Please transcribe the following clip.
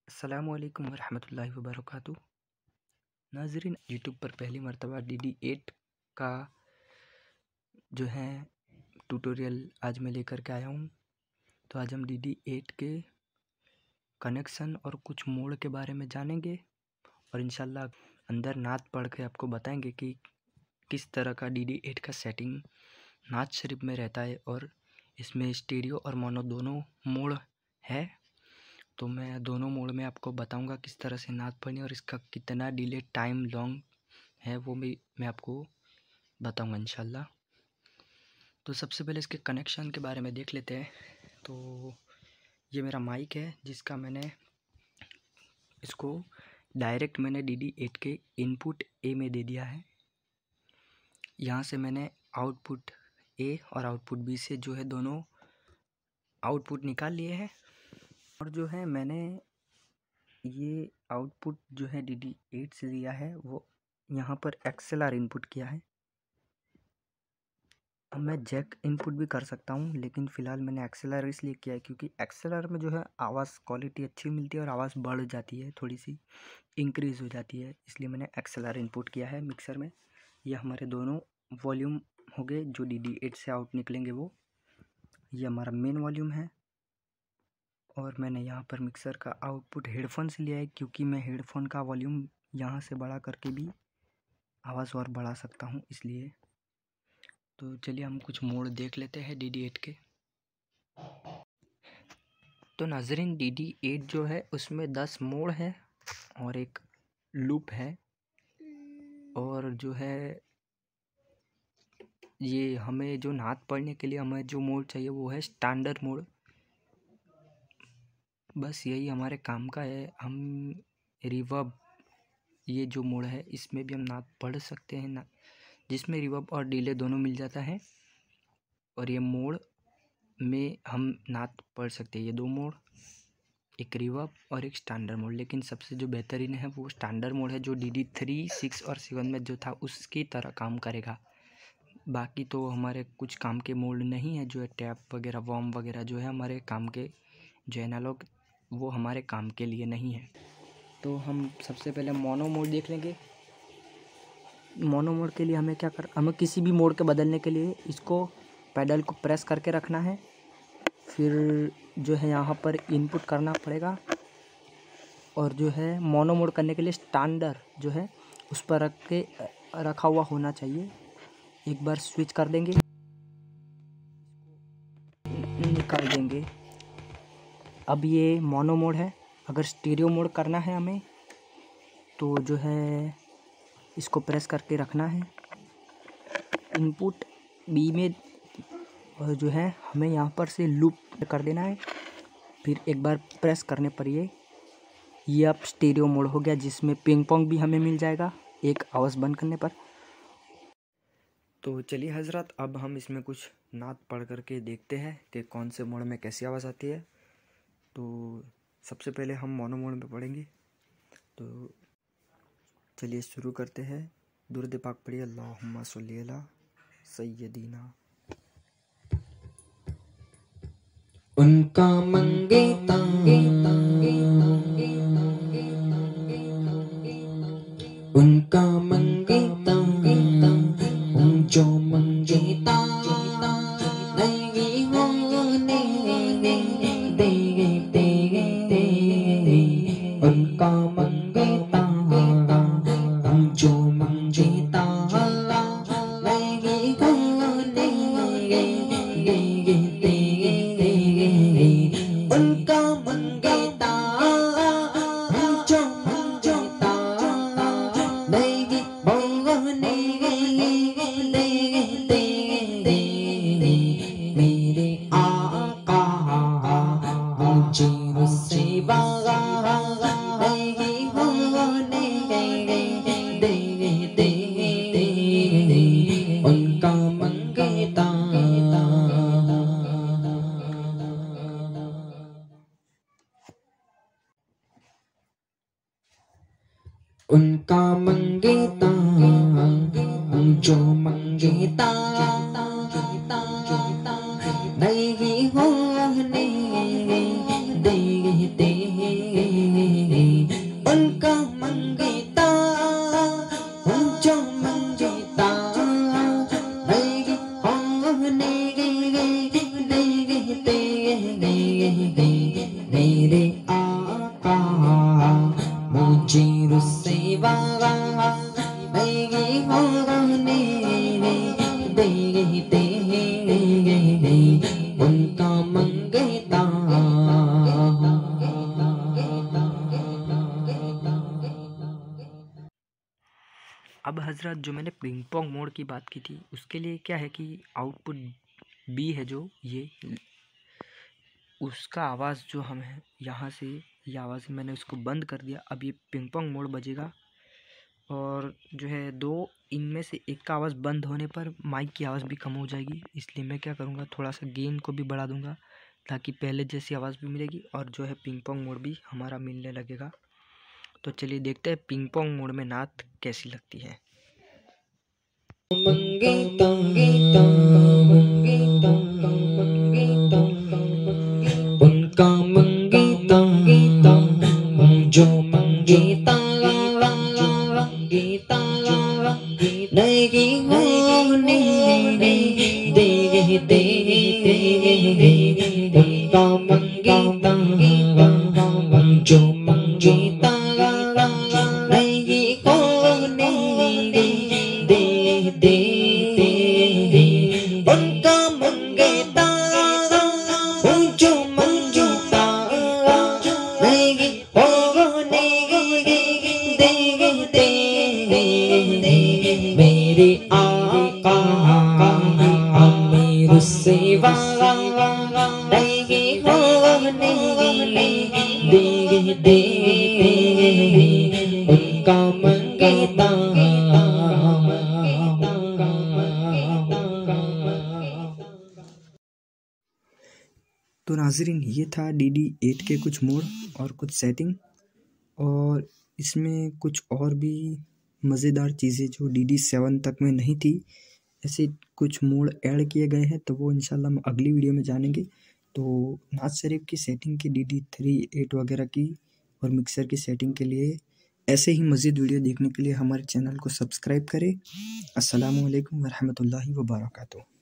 अस्सलामुअलैकुम वरहमतुल्लाहि वबरकातुह। नाज़रीन, यूट्यूब पर पहली मर्तबा DD8 का जो है ट्यूटोरियल आज मैं लेकर के आया हूँ। तो आज हम DD8 के कनेक्शन और कुछ मोड के बारे में जानेंगे और इंशाल्लाह अंदर नात पढ़ के आपको बताएंगे कि किस तरह का DD8 का सेटिंग नात शरीफ में रहता है और इसमें स्टीरियो और मोनो दोनों मोड है। तो मैं दोनों मोड में आपको बताऊंगा किस तरह से नात पढ़नी और इसका कितना डिले टाइम लॉन्ग है वो भी मैं आपको बताऊंगा इंशाल्लाह। तो सबसे पहले इसके कनेक्शन के बारे में देख लेते हैं। तो ये मेरा माइक है जिसका मैंने इसको डायरेक्ट मैंने DD8 के इनपुट A में दे दिया है। यहाँ से मैंने आउटपुट A और आउटपुट B से जो है दोनों आउटपुट निकाल लिए हैं। और जो है मैंने ये आउटपुट जो है DD8 से दिया है वो यहाँ पर XLR इनपुट किया है। अब मैं जैक इनपुट भी कर सकता हूँ, लेकिन फ़िलहाल मैंने XLR इसलिए किया है क्योंकि XLR में जो है आवाज़ क्वालिटी अच्छी मिलती है और आवाज़ बढ़ जाती है, थोड़ी सी इंक्रीज़ हो जाती है, इसलिए मैंने XLR इनपुट किया है मिक्सर में। ये हमारे दोनों वॉल्यूम हो गए जो DD8 से आउट निकलेंगे वो। ये हमारा मेन वॉल्यूम है और मैंने यहाँ पर मिक्सर का आउटपुट हेडफोन से लिया है क्योंकि मैं हेडफोन का वॉल्यूम यहाँ से बढ़ा करके भी आवाज़ और बढ़ा सकता हूँ इसलिए। तो चलिए हम कुछ मोड देख लेते हैं DD8 के। तो नाज़रीन, DD8 जो है उसमें 10 मोड है और एक लूप है। और जो है ये हमें जो नात पढ़ने के लिए हमें जो मोड चाहिए वो है स्टैंडर्ड मोड। बस यही हमारे काम का है। हम रिवर्ब ये जो मोड है इसमें भी हम नात पढ़ सकते हैं ना, जिसमें रिवर्ब और डिले दोनों मिल जाता है। और ये मोड में हम नात पढ़ सकते हैं। ये दो मोड, एक रिवर्ब और एक स्टैंडर्ड मोड, लेकिन सबसे जो बेहतरीन है वो स्टैंडर्ड मोड है जो DD3, 6 और 7 में जो था उसकी तरह काम करेगा। बाकी तो हमारे कुछ काम के मोड नहीं है, जो है टैप वगैरह वॉर्म वगैरह जो है हमारे काम के जो एनालॉग वो हमारे काम के लिए नहीं है। तो हम सबसे पहले मोनो मोड देख लेंगे। मोनो मोड के लिए हमें किसी भी मोड के बदलने के लिए इसको पैडल को प्रेस करके रखना है। फिर जो है यहाँ पर इनपुट करना पड़ेगा और जो है मोनो मोड करने के लिए स्टैंडर्ड जो है उस पर रखा हुआ होना चाहिए। एक बार स्विच कर देंगे, निकाल देंगे। अब ये मोनो मोड है। अगर स्टीरियो मोड करना है हमें तो जो है इसको प्रेस करके रखना है इनपुट B में और जो है हमें यहाँ पर से लूप कर देना है। फिर एक बार प्रेस करने पर ये अब स्टीरियो मोड हो गया, जिसमें पिंग पोंग भी हमें मिल जाएगा एक आवाज़ बंद करने पर। तो चलिए हजरत, अब हम इसमें कुछ नात पढ़ करके देखते हैं कि कौन से मोड में कैसी आवाज़ आती है। तो सबसे पहले हम मोनो मोड में पढ़ेंगे। तो चलिए शुरू करते हैं। दुरूद पाक पढ़िए, अल्लाहुम्मा सल्ली अला सय्यदीना। उनका मंगेता उनका मंगेता जो मंगेता नहीं होने देते। उनका मंगेता जो मंगेता नहीं होने देते। उनका मंगेता जो मंगेता नहीं होने देते। मेरे आका मुझे उससे बगा नहीं होने देते। उनका मंगेता उनका मंगेता जो मंगेता नहीं होने देते। अब हजरत जो मैंने पिंग पोंग मोड की बात की थी उसके लिए क्या है कि आउटपुट बी है जो ये उसका आवाज़ जो हम है यहाँ से ये आवाज़ मैंने उसको बंद कर दिया। अब ये पिंग पोंग मोड बजेगा और जो है दो इनमें से एक का आवाज़ बंद होने पर माइक की आवाज़ भी कम हो जाएगी। इसलिए मैं क्या करूँगा थोड़ा सा गेन को भी बढ़ा दूँगा ताकि पहले जैसी आवाज़ भी मिलेगी और जो है पिंग पोंग मोड भी हमारा मिलने लगेगा। तो चलिए देखते हैं पिंग पोंग मोड में नात कैसी लगती है। मंगेता उनका मंगेता जो मंगेता नहीं होने दे उनका मंगेता जो मंगेता नहीं होने दे उनका मंगेता जो मंगेता नहीं होने दे मेरे आका मेरे सेवा नहीं होने दे उनका मंगेता। तो नाज़रीन ये था DD8 के कुछ मोड और कुछ सेटिंग, और इसमें कुछ और भी मज़ेदार चीज़ें जो DD7 तक में नहीं थी, ऐसे कुछ मोड ऐड किए गए हैं। तो वो इंशाल्लाह हम अगली वीडियो में जानेंगे। तो नाज शरीफ की सेटिंग की DD3, 8 वगैरह की और मिक्सर की सेटिंग के लिए ऐसे ही मज़ीद वीडियो देखने के लिए हमारे चैनल को सब्सक्राइब करें। अस्सलामु अलैकुम वरहमतुल्लाहि वबरकातुहू।